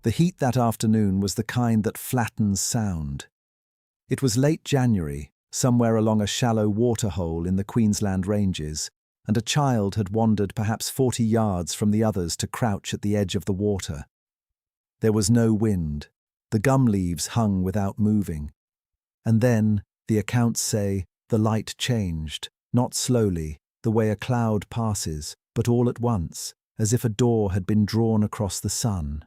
The heat that afternoon was the kind that flattens sound. It was late January, somewhere along a shallow waterhole in the Queensland ranges, and a child had wandered perhaps 40 yards from the others to crouch at the edge of the water. There was no wind. The gum leaves hung without moving. And then, the accounts say, the light changed, not slowly, the way a cloud passes, but all at once, as if a door had been drawn across the sun.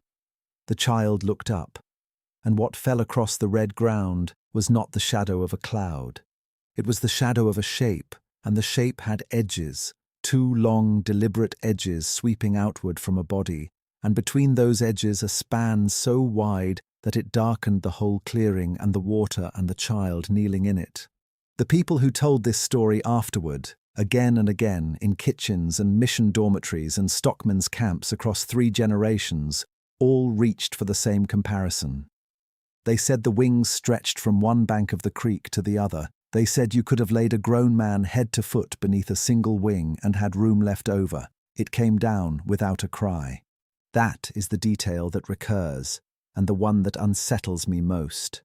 The child looked up, and what fell across the red ground was not the shadow of a cloud. It was the shadow of a shape, and the shape had edges, 2 long, deliberate edges sweeping outward from a body, and between those edges a span so wide that it darkened the whole clearing and the water and the child kneeling in it. The people who told this story afterward, again and again, in kitchens and mission dormitories and stockmen's camps across 3 generations, all reached for the same comparison. They said the wings stretched from one bank of the creek to the other. They said you could have laid a grown man head to foot beneath a single wing and had room left over. It came down without a cry. That is the detail that recurs, and the one that unsettles me most.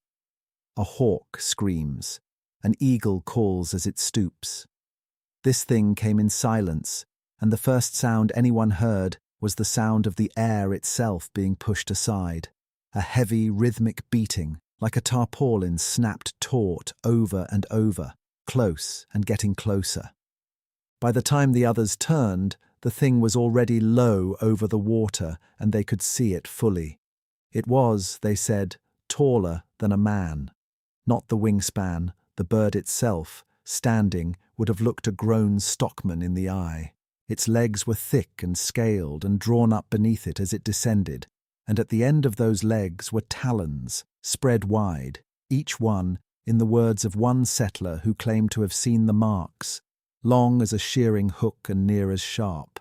A hawk screams. An eagle calls as it stoops. This thing came in silence, and the first sound anyone heard was the sound of the air itself being pushed aside. A heavy, rhythmic beating, like a tarpaulin snapped taut over and over, close and getting closer. By the time the others turned, the thing was already low over the water, and they could see it fully. It was, they said, taller than a man. Not the wingspan, the bird itself, standing, would have looked a grown stockman in the eye. Its legs were thick and scaled and drawn up beneath it as it descended, and at the end of those legs were talons, spread wide, each one, in the words of one settler who claimed to have seen the marks, long as a shearing hook and near as sharp.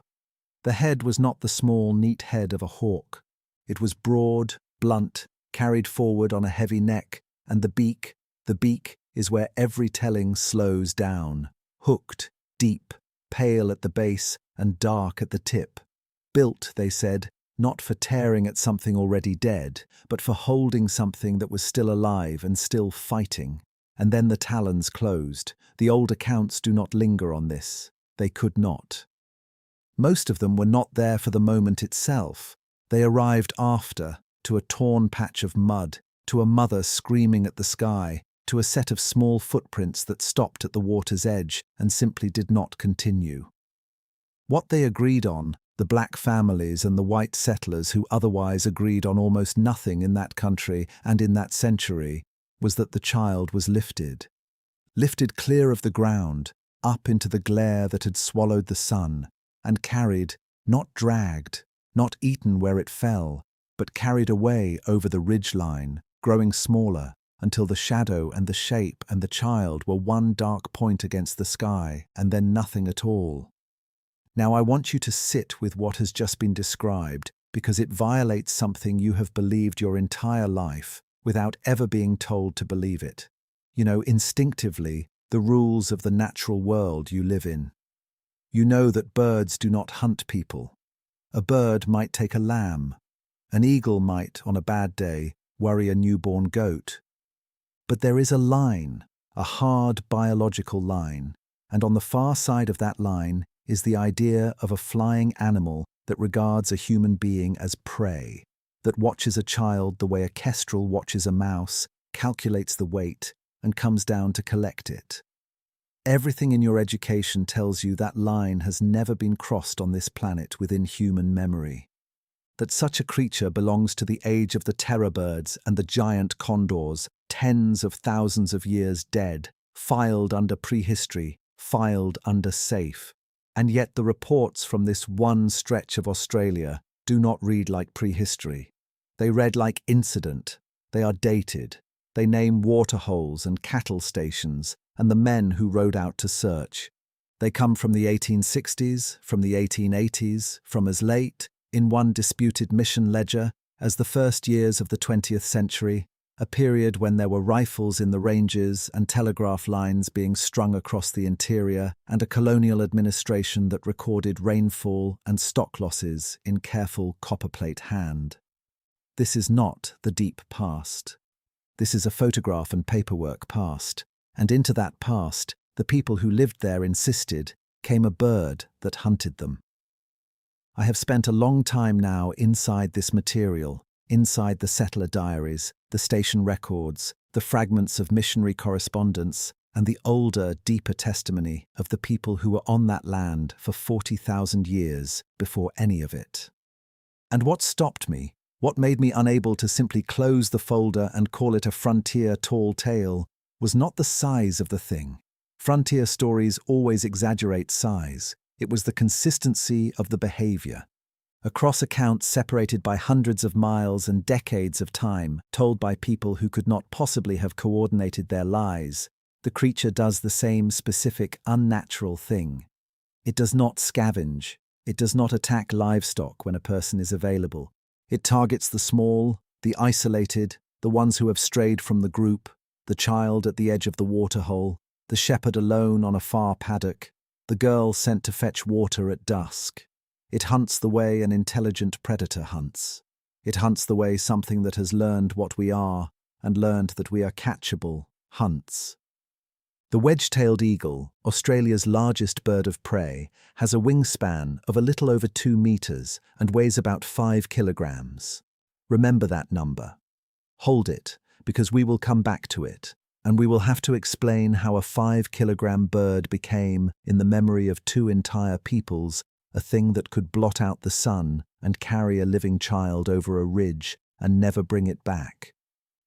The head was not the small, neat head of a hawk. It was broad, blunt, carried forward on a heavy neck, and the beak is where every telling slows down, hooked, deep, pale at the base and dark at the tip. Built, they said, not for tearing at something already dead, but for holding something that was still alive and still fighting. And then the talons closed. The old accounts do not linger on this. They could not. Most of them were not there for the moment itself. They arrived after, to a torn patch of mud, to a mother screaming at the sky, to a set of small footprints that stopped at the water's edge and simply did not continue. What they agreed on, the black families and the white settlers who otherwise agreed on almost nothing in that country and in that century, was that the child was lifted clear of the ground, up into the glare that had swallowed the sun, and carried, not dragged, not eaten where it fell, but carried away over the ridgeline, growing smaller, until the shadow and the shape and the child were one dark point against the sky, and then nothing at all. Now I want you to sit with what has just been described, because it violates something you have believed your entire life, without ever being told to believe it. You know, instinctively, the rules of the natural world you live in. You know that birds do not hunt people. A bird might take a lamb. An eagle might, on a bad day, worry a newborn goat. But there is a line, a hard biological line, and on the far side of that line is the idea of a flying animal that regards a human being as prey, that watches a child the way a kestrel watches a mouse, calculates the weight, and comes down to collect it. Everything in your education tells you that line has never been crossed on this planet within human memory. That such a creature belongs to the age of the terror birds and the giant condors, tens of thousands of years dead, filed under prehistory, filed under safe. And yet the reports from this one stretch of Australia do not read like prehistory. They read like incident. They are dated. They name waterholes and cattle stations and the men who rode out to search. They come from the 1860s, from the 1880s, from as late, in one disputed mission ledger, as the first years of the 20th century, a period when there were rifles in the ranges and telegraph lines being strung across the interior, and a colonial administration that recorded rainfall and stock losses in careful copperplate hand. This is not the deep past. This is a photograph and paperwork past, and into that past, the people who lived there insisted, came a bird that hunted them. I have spent a long time now inside this material, inside the settler diaries, the station records, the fragments of missionary correspondence, and the older, deeper testimony of the people who were on that land for 40,000 years before any of it. And what stopped me, what made me unable to simply close the folder and call it a frontier tall tale, was not the size of the thing. Frontier stories always exaggerate size. It was the consistency of the behavior. Across accounts separated by hundreds of miles and decades of time, told by people who could not possibly have coordinated their lies, the creature does the same specific, unnatural thing. It does not scavenge. It does not attack livestock when a person is available. It targets the small, the isolated, the ones who have strayed from the group, the child at the edge of the waterhole, the shepherd alone on a far paddock, the girl sent to fetch water at dusk. It hunts the way an intelligent predator hunts. It hunts the way something that has learned what we are and learned that we are catchable hunts. The wedge-tailed eagle, Australia's largest bird of prey, has a wingspan of a little over 2 meters and weighs about 5 kilograms. Remember that number. Hold it, because we will come back to it, and we will have to explain how a 5-kilogram bird became, in the memory of 2 entire peoples, a thing that could blot out the sun and carry a living child over a ridge and never bring it back.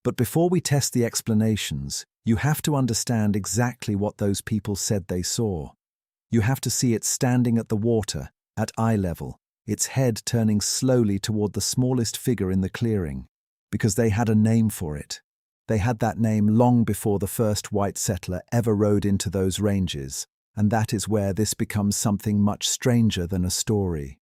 But before we test the explanations, you have to understand exactly what those people said they saw. You have to see it standing at the water, at eye level, its head turning slowly toward the smallest figure in the clearing, because they had a name for it. They had that name long before the first white settler ever rode into those ranges, and that is where this becomes something much stranger than a story.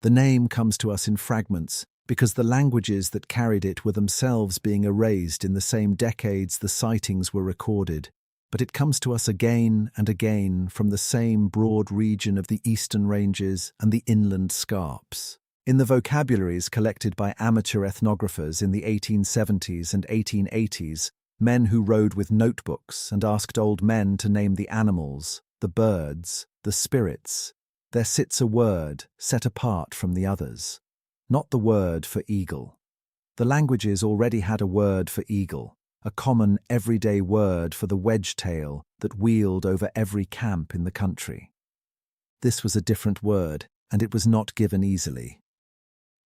The name comes to us in fragments, because the languages that carried it were themselves being erased in the same decades the sightings were recorded, but it comes to us again and again from the same broad region of the eastern ranges and the inland scarps. In the vocabularies collected by amateur ethnographers in the 1870s and 1880s, men who rode with notebooks and asked old men to name the animals, the birds, the spirits, there sits a word set apart from the others. Not the word for eagle. The languages already had a word for eagle, a common everyday word for the wedge-tail that wheeled over every camp in the country. This was a different word, and it was not given easily.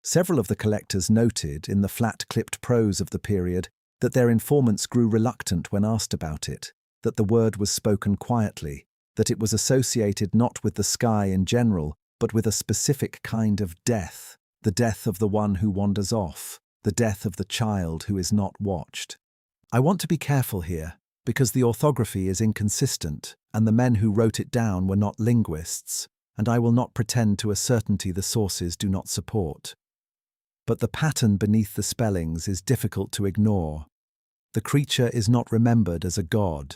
Several of the collectors noted, in the flat-clipped prose of the period, that their informants grew reluctant when asked about it, that the word was spoken quietly, that it was associated not with the sky in general, but with a specific kind of death. The death of the one who wanders off, the death of the child who is not watched. I want to be careful here, because the orthography is inconsistent, and the men who wrote it down were not linguists, and I will not pretend to a certainty the sources do not support. But the pattern beneath the spellings is difficult to ignore. The creature is not remembered as a god.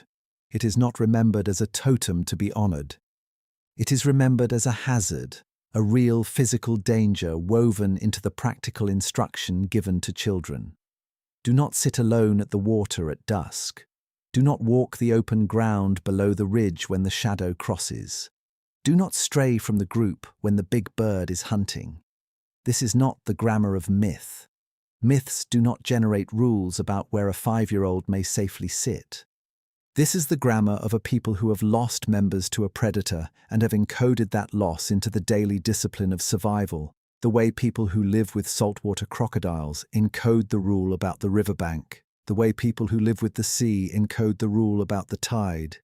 It is not remembered as a totem to be honored. It is remembered as a hazard, a real physical danger woven into the practical instruction given to children. Do not sit alone at the water at dusk. Do not walk the open ground below the ridge when the shadow crosses. Do not stray from the group when the big bird is hunting. This is not the grammar of myth. Myths do not generate rules about where a 5-year-old may safely sit. This is the grammar of a people who have lost members to a predator and have encoded that loss into the daily discipline of survival, the way people who live with saltwater crocodiles encode the rule about the riverbank, the way people who live with the sea encode the rule about the tide.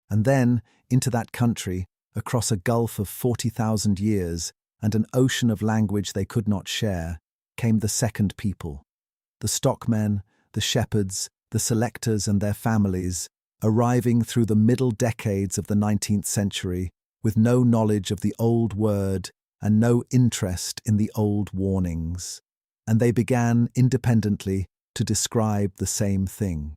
And then, into that country, across a gulf of 40,000 years and an ocean of language they could not share, came the second people, the stockmen, the shepherds, the selectors and their families, arriving through the middle decades of the 19th century with no knowledge of the old word and no interest in the old warnings. And they began independently to describe the same thing.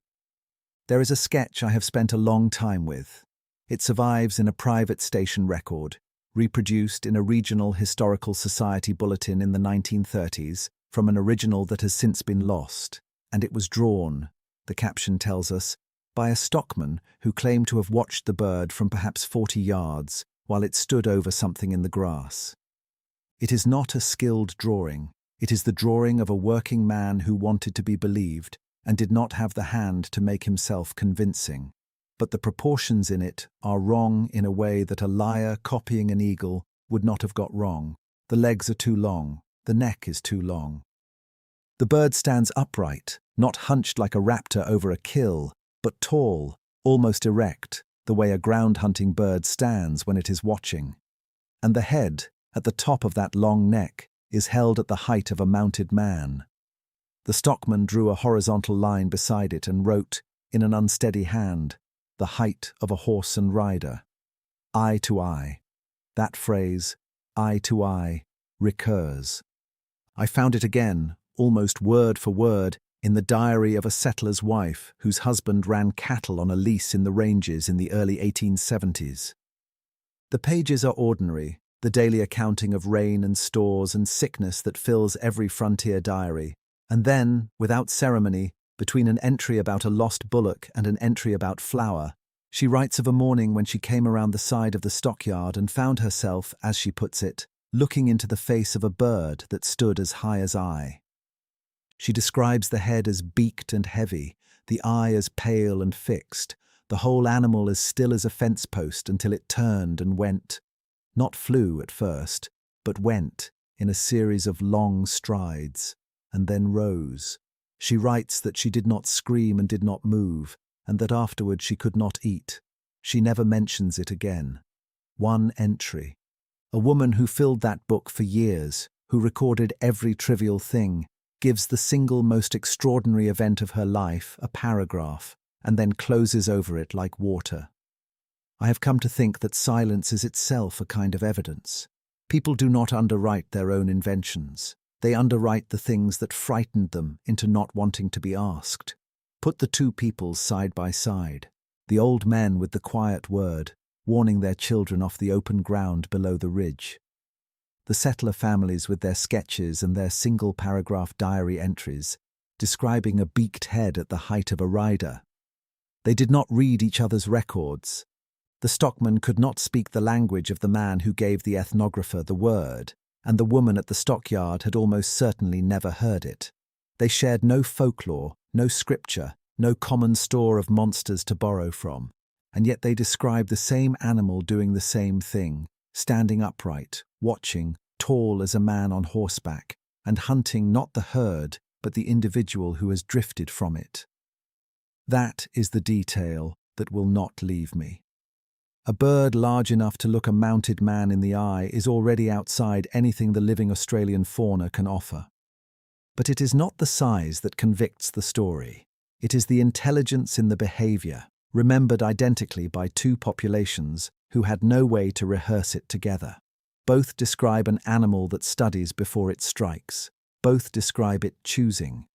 There is a sketch I have spent a long time with. It survives in a private station record, reproduced in a regional historical society bulletin in the 1930s, from an original that has since been lost, and it was drawn, the caption tells us, by a stockman who claimed to have watched the bird from perhaps 40 yards while it stood over something in the grass. It is not a skilled drawing. It is the drawing of a working man who wanted to be believed and did not have the hand to make himself convincing. But the proportions in it are wrong in a way that a liar copying an eagle would not have got wrong. The legs are too long, the neck is too long. The bird stands upright, not hunched like a raptor over a kill, but tall, almost erect, the way a ground-hunting bird stands when it is watching. And the head, at the top of that long neck, is held at the height of a mounted man. The stockman drew a horizontal line beside it and wrote, in an unsteady hand, the height of a horse and rider. Eye to eye. That phrase, eye to eye, recurs. I found it again, almost word for word, in the diary of a settler's wife whose husband ran cattle on a lease in the ranges in the early 1870s. The pages are ordinary, the daily accounting of rain and stores and sickness that fills every frontier diary, and then, without ceremony, between an entry about a lost bullock and an entry about flour, she writes of a morning when she came around the side of the stockyard and found herself, as she puts it, looking into the face of a bird that stood as high as I. She describes the head as beaked and heavy, the eye as pale and fixed, the whole animal as still as a fence post until it turned and went, not flew at first, but went in a series of long strides, and then rose. She writes that she did not scream and did not move, and that afterward she could not eat. She never mentions it again. One entry. A woman who filled that book for years, who recorded every trivial thing, gives the single most extraordinary event of her life a paragraph, and then closes over it like water. I have come to think that silence is itself a kind of evidence. People do not underwrite their own inventions. They underwrite the things that frightened them into not wanting to be asked. Put the two peoples side by side, the old men with the quiet word, warning their children off the open ground below the ridge. The settler families with their sketches and their single-paragraph diary entries, describing a beaked head at the height of a rider. They did not read each other's records. The stockman could not speak the language of the man who gave the ethnographer the word, and the woman at the stockyard had almost certainly never heard it. They shared no folklore, no scripture, no common store of monsters to borrow from, and yet they described the same animal doing the same thing, standing upright, watching, tall as a man on horseback, and hunting not the herd, but the individual who has drifted from it. That is the detail that will not leave me. A bird large enough to look a mounted man in the eye is already outside anything the living Australian fauna can offer. But it is not the size that convicts the story. It is the intelligence in the behaviour, remembered identically by two populations who had no way to rehearse it together. Both describe an animal that studies before it strikes. Both describe it choosing.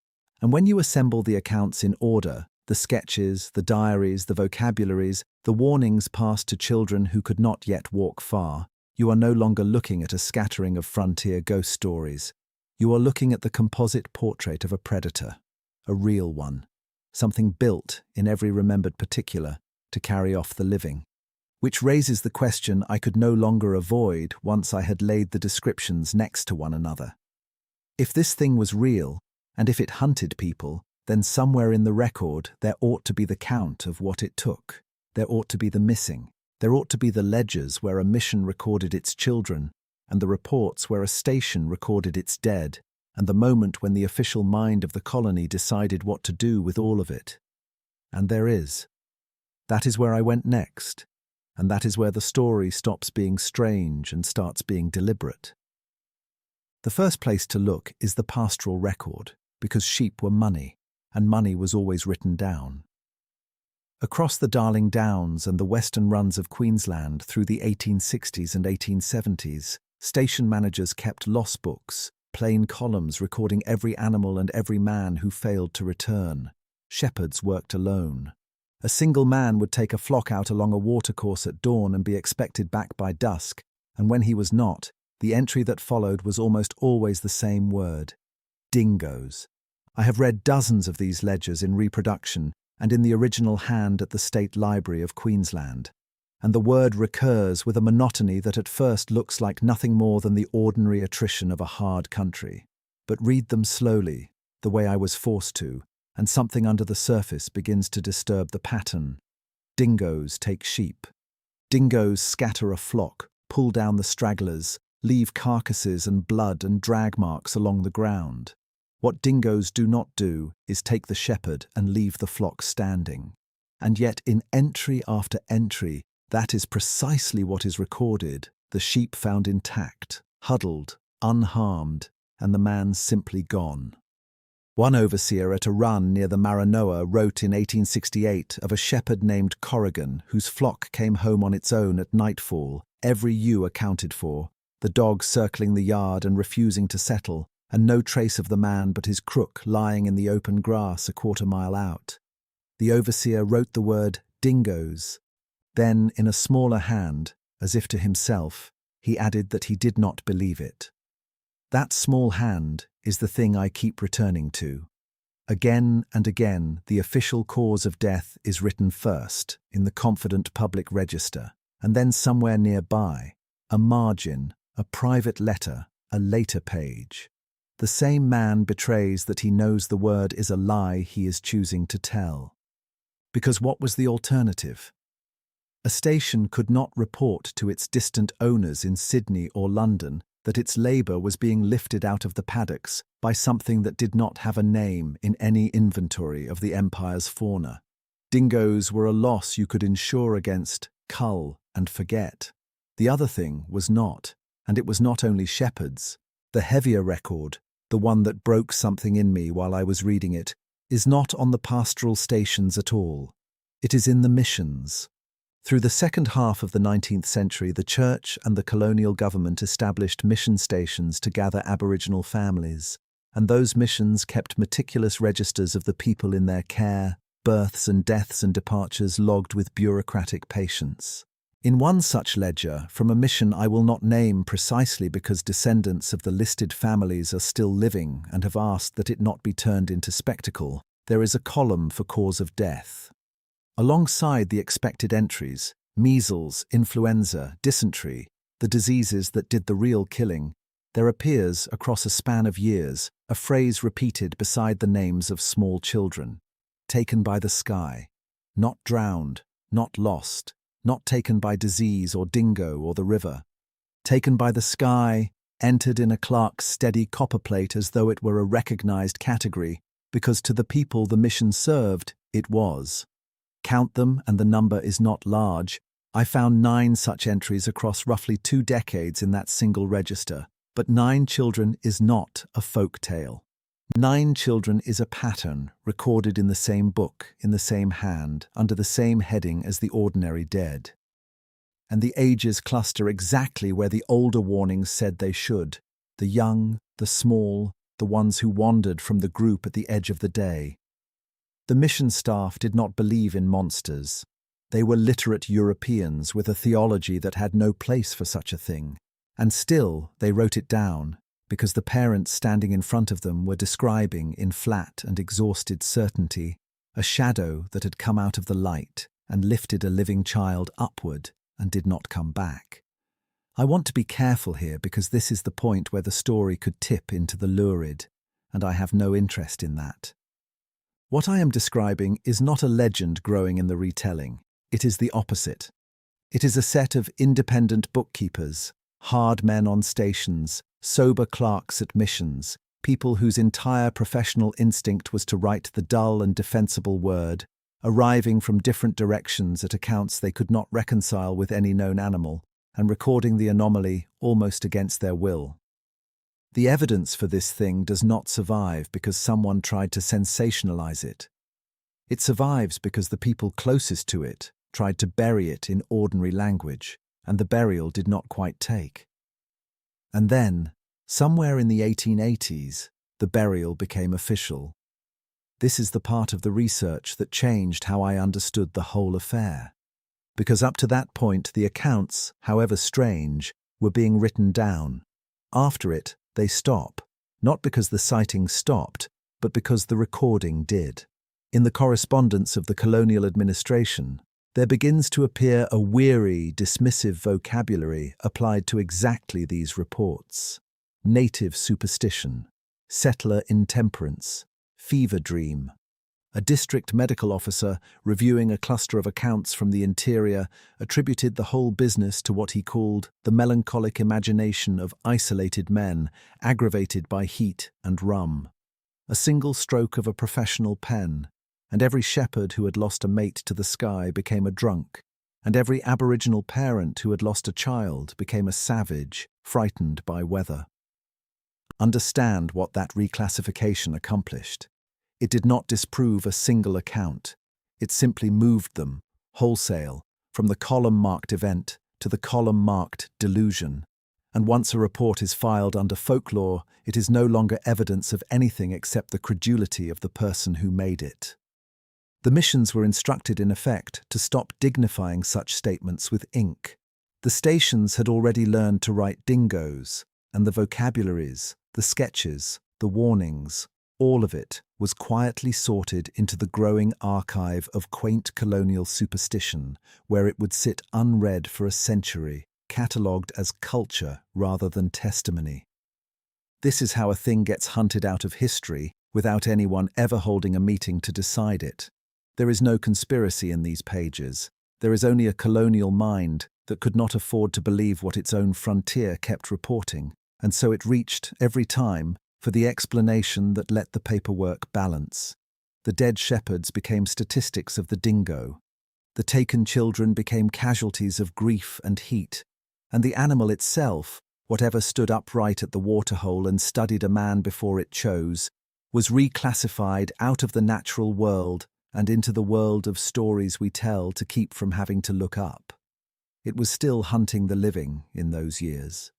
And when you assemble the accounts in order, the sketches, the diaries, the vocabularies, the warnings passed to children who could not yet walk far, you are no longer looking at a scattering of frontier ghost stories. You are looking at the composite portrait of a predator, a real one, something built in every remembered particular to carry off the living. Which raises the question I could no longer avoid once I had laid the descriptions next to one another. If this thing was real, and if it hunted people, then somewhere in the record there ought to be the count of what it took. There ought to be the missing. There ought to be the ledgers where a mission recorded its children, and the reports where a station recorded its dead, and the moment when the official mind of the colony decided what to do with all of it. And there is. That is where I went next, and that is where the story stops being strange and starts being deliberate. The first place to look is the pastoral record, because sheep were money, and money was always written down. Across the Darling Downs and the western runs of Queensland through the 1860s and 1870s, station managers kept loss books, plain columns recording every animal and every man who failed to return. Shepherds worked alone. A single man would take a flock out along a watercourse at dawn and be expected back by dusk, and when he was not, the entry that followed was almost always the same word. Dingoes. I have read dozens of these ledgers in reproduction and in the original hand at the State Library of Queensland, and the word recurs with a monotony that at first looks like nothing more than the ordinary attrition of a hard country. But read them slowly, the way I was forced to, and something under the surface begins to disturb the pattern. Dingoes take sheep. Dingoes scatter a flock, pull down the stragglers, leave carcasses and blood and drag marks along the ground. What dingoes do not do is take the shepherd and leave the flock standing. And yet in entry after entry, that is precisely what is recorded: the sheep found intact, huddled, unharmed, and the man simply gone. One overseer at a run near the Maranoa wrote in 1868 of a shepherd named Corrigan whose flock came home on its own at nightfall, every ewe accounted for, the dog circling the yard and refusing to settle, and no trace of the man but his crook lying in the open grass a quarter-mile out. The overseer wrote the word dingoes. Then, in a smaller hand, as if to himself, he added that he did not believe it. That small hand is the thing I keep returning to. Again and again, the official cause of death is written first, in the confident public register, and then somewhere nearby, a margin, a private letter, a later page. The same man betrays that he knows the word is a lie he is choosing to tell. Because what was the alternative? A station could not report to its distant owners in Sydney or London that its labour was being lifted out of the paddocks by something that did not have a name in any inventory of the empire's fauna. Dingoes were a loss you could insure against, cull, and forget. The other thing was not, and it was not only shepherds. The heavier record, the one that broke something in me while I was reading it, is not on the pastoral stations at all. It is in the missions. Through the second half of the 19th century, the church and the colonial government established mission stations to gather Aboriginal families, and those missions kept meticulous registers of the people in their care, births and deaths and departures logged with bureaucratic patience. In one such ledger, from a mission I will not name precisely because descendants of the listed families are still living and have asked that it not be turned into spectacle, there is a column for cause of death. Alongside the expected entries, measles, influenza, dysentery, the diseases that did the real killing, there appears, across a span of years, a phrase repeated beside the names of small children. Taken by the sky. Not drowned, not lost, not taken by disease or dingo or the river. Taken by the sky, entered in a clerk's steady copperplate as though it were a recognized category, because to the people the mission served, it was. Count them, and the number is not large. I found 9 such entries across roughly 2 decades in that single register. But 9 children is not a folk tale. 9 children is a pattern recorded in the same book, in the same hand, under the same heading as the ordinary dead. And the ages cluster exactly where the older warnings said they should: the young, the small, the ones who wandered from the group at the edge of the day. The mission staff did not believe in monsters. They were literate Europeans with a theology that had no place for such a thing. And still they wrote it down, because the parents standing in front of them were describing in flat and exhausted certainty a shadow that had come out of the light and lifted a living child upward and did not come back. I want to be careful here because this is the point where the story could tip into the lurid, and I have no interest in that. What I am describing is not a legend growing in the retelling. It is the opposite. It is a set of independent bookkeepers, hard men on stations, sober clerks at missions, people whose entire professional instinct was to write the dull and defensible word, arriving from different directions at accounts they could not reconcile with any known animal, and recording the anomaly almost against their will. The evidence for this thing does not survive because someone tried to sensationalize it. It survives because the people closest to it tried to bury it in ordinary language, and the burial did not quite take. And then, somewhere in the 1880s, the burial became official. This is the part of the research that changed how I understood the whole affair. Because up to that point, the accounts, however strange, were being written down. After it, they stop, not because the sighting stopped, but because the recording did. In the correspondence of the colonial administration, there begins to appear a weary, dismissive vocabulary applied to exactly these reports. Native superstition, settler intemperance, fever dream. A district medical officer, reviewing a cluster of accounts from the interior, attributed the whole business to what he called the melancholic imagination of isolated men, aggravated by heat and rum. A single stroke of a professional pen, and every shepherd who had lost a mate to the sky became a drunk, and every Aboriginal parent who had lost a child became a savage, frightened by weather. Understand what that reclassification accomplished. It did not disprove a single account. It simply moved them, wholesale, from the column-marked event to the column-marked delusion. And once a report is filed under folklore, it is no longer evidence of anything except the credulity of the person who made it. The missions were instructed, in effect, to stop dignifying such statements with ink. The stations had already learned to write dingoes, and the vocabularies, the sketches, the warnings, all of it was quietly sorted into the growing archive of quaint colonial superstition, where it would sit unread for a century, catalogued as culture rather than testimony. This is how a thing gets hunted out of history without anyone ever holding a meeting to decide it. There is no conspiracy in these pages. There is only a colonial mind that could not afford to believe what its own frontier kept reporting, and so it reached, every time, for the explanation that let the paperwork balance. The dead shepherds became statistics of the dingo. The taken children became casualties of grief and heat. And the animal itself, whatever stood upright at the waterhole and studied a man before it chose, was reclassified out of the natural world and into the world of stories we tell to keep from having to look up. It was still hunting the living in those years.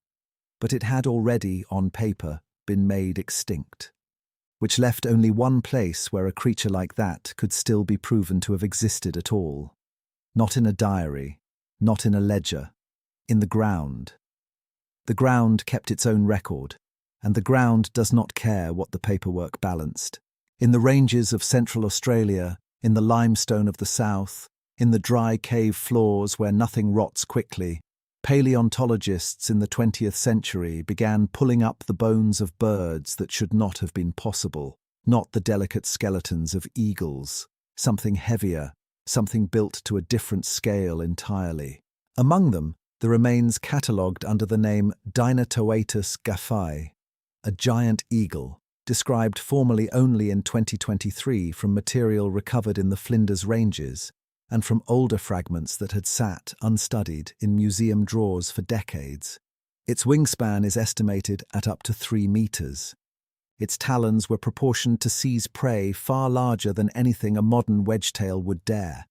But it had already, on paper, been made extinct, which left only one place where a creature like that could still be proven to have existed at all. Not in a diary, not in a ledger, in the ground. The ground kept its own record, and the ground does not care what the paperwork balanced. In the ranges of Central Australia, in the limestone of the south, in the dry cave floors where nothing rots quickly, paleontologists in the 20th century began pulling up the bones of birds that should not have been possible, not the delicate skeletons of eagles, something heavier, something built to a different scale entirely. Among them, the remains catalogued under the name Dinatoatus gaffai, a giant eagle, described formally only in 2023 from material recovered in the Flinders Ranges, and from older fragments that had sat, unstudied, in museum drawers for decades. Its wingspan is estimated at up to 3 meters. Its talons were proportioned to seize prey far larger than anything a modern wedgetail would dare.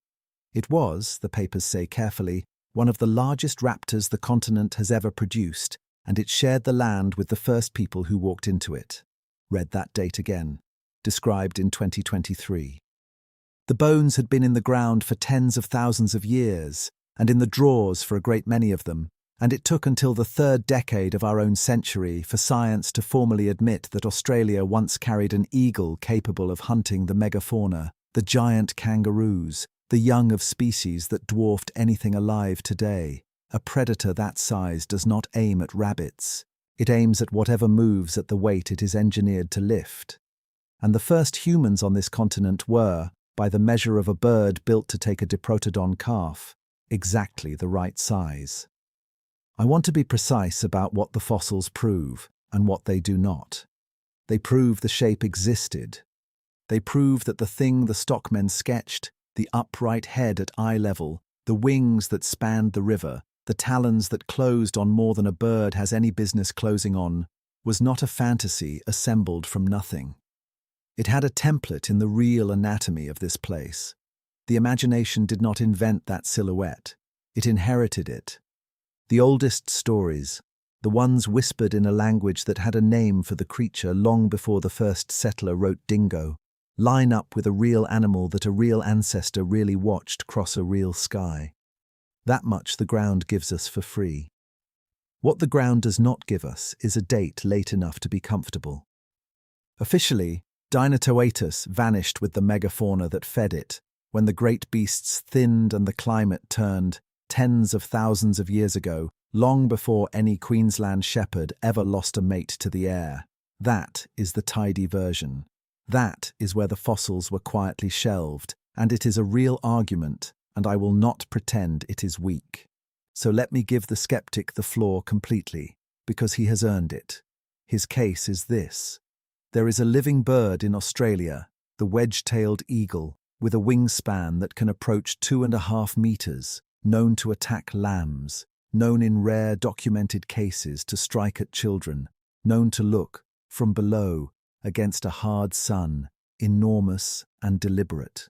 It was, the papers say carefully, one of the largest raptors the continent has ever produced, and it shared the land with the first people who walked into it. Read that date again. Described in 2023. The bones had been in the ground for tens of thousands of years, and in the drawers for a great many of them, and it took until the 3rd decade of our own century for science to formally admit that Australia once carried an eagle capable of hunting the megafauna, the giant kangaroos, the young of species that dwarfed anything alive today. A predator that size does not aim at rabbits. It aims at whatever moves at the weight it is engineered to lift. And the first humans on this continent were, by the measure of a bird built to take a diprotodon calf, exactly the right size. I want to be precise about what the fossils prove and what they do not. They prove the shape existed. They prove that the thing the stockmen sketched, the upright head at eye level, the wings that spanned the river, the talons that closed on more than a bird has any business closing on, was not a fantasy assembled from nothing. It had a template in the real anatomy of this place. The imagination did not invent that silhouette. It inherited it. The oldest stories, the ones whispered in a language that had a name for the creature long before the first settler wrote dingo, line up with a real animal that a real ancestor really watched cross a real sky. That much the ground gives us for free. What the ground does not give us is a date late enough to be comfortable. Officially, Dinatoatus vanished with the megafauna that fed it, when the great beasts thinned and the climate turned tens of thousands of years ago, long before any Queensland shepherd ever lost a mate to the air. That is the tidy version. That is where the fossils were quietly shelved, and it is a real argument, and I will not pretend it is weak. So let me give the skeptic the floor completely, because he has earned it. His case is this. There is a living bird in Australia, the wedge-tailed eagle, with a wingspan that can approach 2.5 meters, known to attack lambs, known in rare documented cases to strike at children, known to look, from below, against a hard sun, enormous and deliberate.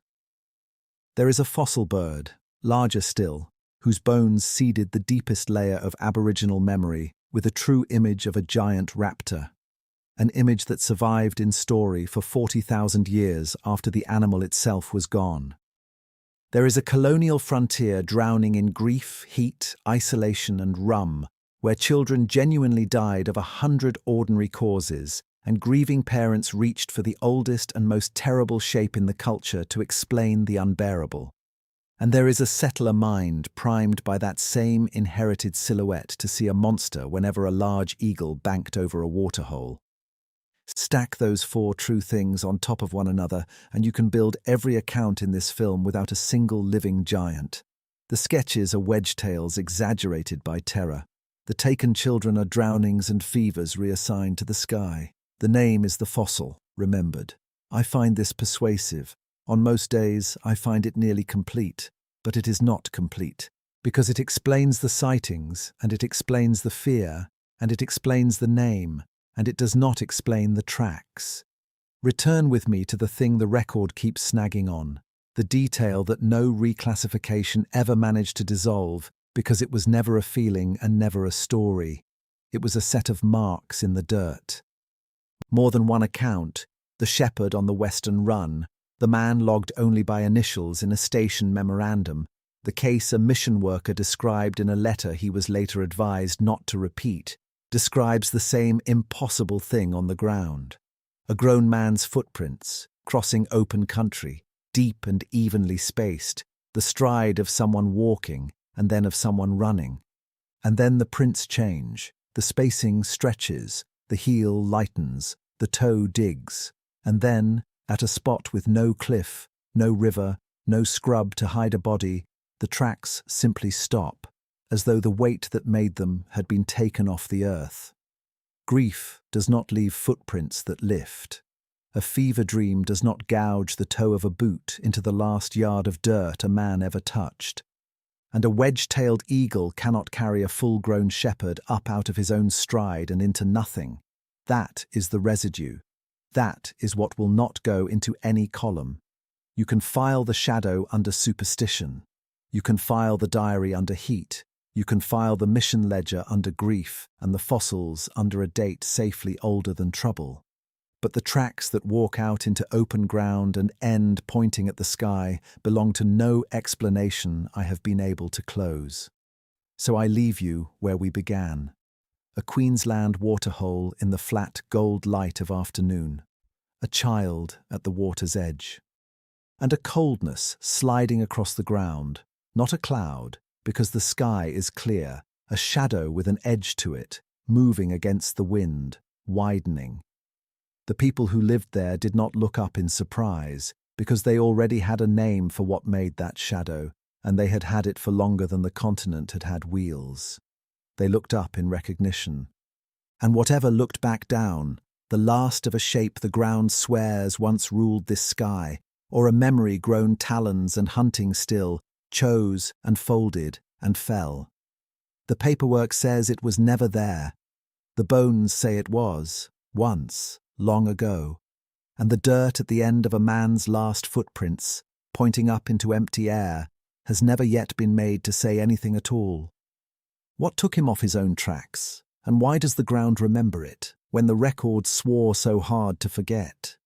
There is a fossil bird, larger still, whose bones seeded the deepest layer of Aboriginal memory with a true image of a giant raptor, an image that survived in story for 40,000 years after the animal itself was gone. There is a colonial frontier drowning in grief, heat, isolation and rum, where children genuinely died of 100 ordinary causes, and grieving parents reached for the oldest and most terrible shape in the culture to explain the unbearable. And there is a settler mind primed by that same inherited silhouette to see a monster whenever a large eagle banked over a waterhole. Stack those 4 true things on top of one another, and you can build every account in this film without a single living giant. The sketches are wedge-tails exaggerated by terror. The taken children are drownings and fevers reassigned to the sky. The name is the fossil, remembered. I find this persuasive. On most days, I find it nearly complete, but it is not complete, because it explains the sightings, and it explains the fear, and it explains the name, and it does not explain the tracks. Return with me to the thing the record keeps snagging on, the detail that no reclassification ever managed to dissolve, because it was never a feeling and never a story. It was a set of marks in the dirt. More than one account, the shepherd on the Western Run, the man logged only by initials in a station memorandum, the case a mission worker described in a letter he was later advised not to repeat, describes the same impossible thing on the ground. A grown man's footprints, crossing open country, deep and evenly spaced, the stride of someone walking and then of someone running. And then the prints change, the spacing stretches, the heel lightens, the toe digs, and then, at a spot with no cliff, no river, no scrub to hide a body, the tracks simply stop, as though the weight that made them had been taken off the earth. Grief does not leave footprints that lift. A fever dream does not gouge the toe of a boot into the last yard of dirt a man ever touched. And a wedge-tailed eagle cannot carry a full-grown shepherd up out of his own stride and into nothing. That is the residue. That is what will not go into any column. You can file the shadow under superstition. You can file the diary under heat. You can file the mission ledger under grief and the fossils under a date safely older than trouble. But the tracks that walk out into open ground and end pointing at the sky belong to no explanation I have been able to close. So I leave you where we began. A Queensland waterhole in the flat gold light of afternoon. A child at the water's edge. And a coldness sliding across the ground, not a cloud, because the sky is clear, a shadow with an edge to it, moving against the wind, widening. The people who lived there did not look up in surprise, because they already had a name for what made that shadow, and they had had it for longer than the continent had had wheels. They looked up in recognition. And whatever looked back down, the last of a shape the ground swears once ruled this sky, or a memory grown talons and hunting still, chose and folded and fell. The paperwork says it was never there. The bones say it was, once, long ago. And the dirt at the end of a man's last footprints, pointing up into empty air, has never yet been made to say anything at all. What took him off his own tracks, and why does the ground remember it, when the record swore so hard to forget?